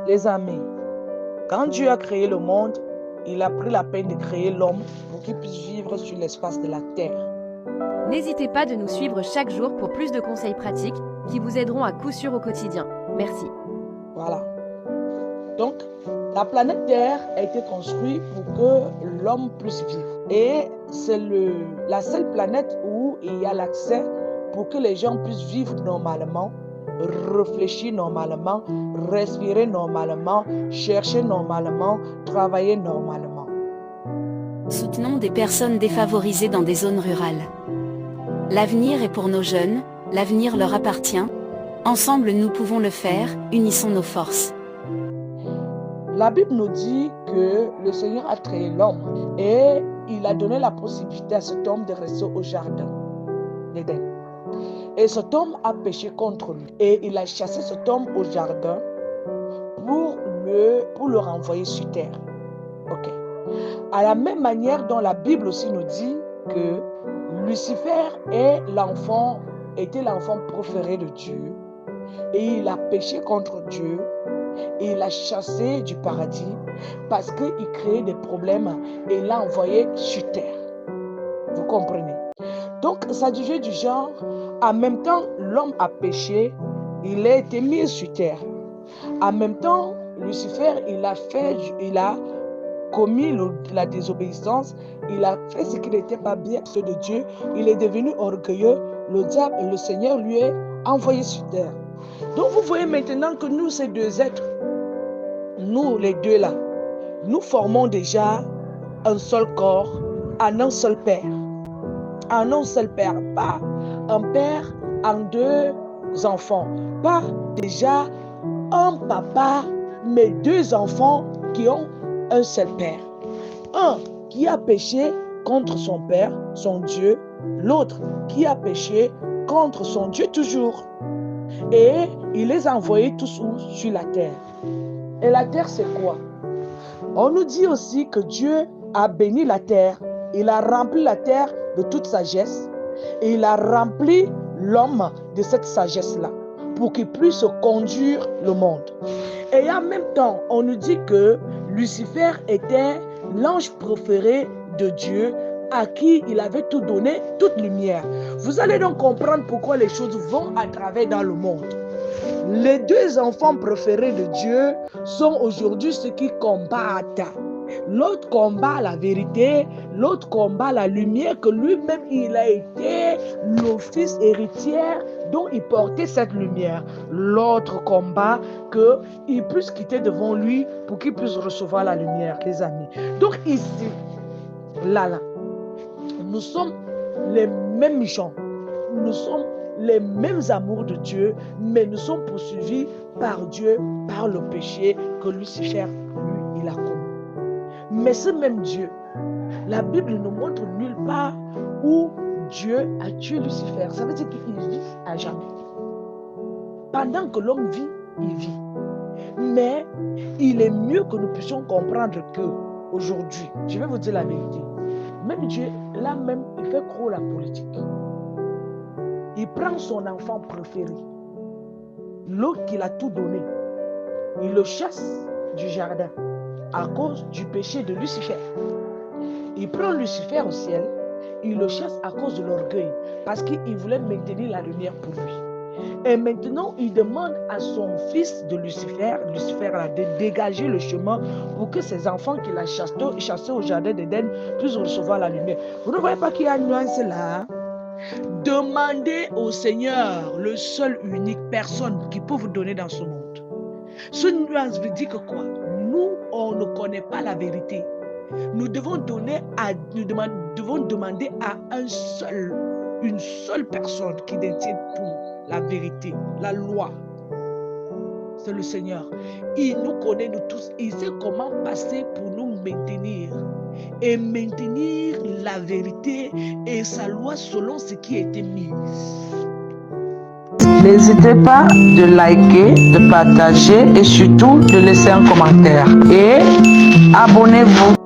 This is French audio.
Les amis, quand Dieu a créé le monde, il a pris la peine de créer l'homme pour qu'il puisse vivre sur l'espace de la terre. N'hésitez pas de nous suivre chaque jour pour plus de conseils pratiques qui vous aideront à coup sûr au quotidien. Merci. Voilà. Donc, la planète Terre a été construite pour que l'homme puisse vivre. Et c'est la seule planète où il y a l'accès pour que les gens puissent vivre normalement, réfléchir normalement, respirer normalement, chercher normalement, travailler normalement. Soutenons des personnes défavorisées dans des zones rurales. L'avenir est pour nos jeunes, l'avenir leur appartient. Ensemble, nous pouvons le faire, unissons nos forces. La Bible nous dit que le Seigneur a créé l'homme et il a donné la possibilité à cet homme de rester au jardin d'Éden. Et cet homme a péché contre lui et il a chassé cet homme au jardin pour le renvoyer sur terre. Ok. À la même manière dont la Bible aussi nous dit que Lucifer était l'enfant préféré de Dieu et il a péché contre Dieu et il l'a chassé du paradis parce qu'il créait des problèmes et l'a envoyé sur terre. Vous comprenez? Donc, ça disait du genre, en même temps, l'homme a péché, il a été mis sur terre. En même temps, Lucifer, il a commis la désobéissance, il a fait ce qui n'était pas bien de Dieu, il est devenu orgueilleux, le diable, le Seigneur lui est envoyé sur terre. Donc vous voyez maintenant que nous, ces deux êtres, nous les deux là, nous formons déjà un seul corps, un seul père. Un seul père, pas un père en deux enfants, pas déjà un papa, mais deux enfants qui ont un seul père. Un qui a péché contre son père, son Dieu, l'autre qui a péché contre son Dieu toujours. Et il les a envoyés tous sur la terre. Et la terre, c'est quoi? On nous dit aussi que Dieu a béni la terre. Il a rempli la terre de toute sagesse et il a rempli l'homme de cette sagesse-là pour qu'il puisse conduire le monde. Et en même temps, on nous dit que Lucifer était l'ange préféré de Dieu à qui il avait tout donné, toute lumière. Vous allez donc comprendre pourquoi les choses vont à travers dans le monde. Les deux enfants préférés de Dieu sont aujourd'hui ceux qui combattent. L'autre combat la vérité, l'autre combat la lumière que lui-même il a été le fils héritier dont il portait cette lumière. L'autre combat qu'il puisse quitter devant lui pour qu'il puisse recevoir la lumière, les amis. Donc ici, là, nous sommes les mêmes gens, nous sommes les mêmes amours de Dieu, mais nous sommes poursuivis par Dieu, par le péché que Lucifer, lui, il a commis. Mais ce même Dieu, la Bible ne montre nulle part où Dieu a tué Lucifer. Ça veut dire qu'il vit à jamais. Pendant que l'homme vit, il vit. Mais il est mieux que nous puissions comprendre qu'aujourd'hui, je vais vous dire la vérité, même Dieu, là même, il fait trop la politique. Il prend son enfant préféré, l'autre qu'il a tout donné, il le chasse du jardin à cause du péché de Lucifer. Il prend Lucifer au ciel, il le chasse à cause de l'orgueil, parce qu'il voulait maintenir la lumière pour lui. Et maintenant, il demande à son fils de Lucifer de dégager le chemin pour que ses enfants qu'il a chassés au jardin d'Éden puissent recevoir la lumière. Vous ne voyez pas qu'il y a une nuance là? Demandez au Seigneur, le seul unique personne qui peut vous donner dans ce monde. Ce nuance veut dire que quoi? Nous, on ne connaît pas la vérité. Nous devons demander à une seule personne qui détient tout, la vérité, la loi. C'est le Seigneur. Il nous connaît nous tous. Il sait comment passer pour nous maintenir la vérité et sa loi selon ce qui a été mis. N'hésitez pas de liker, de partager et surtout de laisser un commentaire. Et abonnez-vous.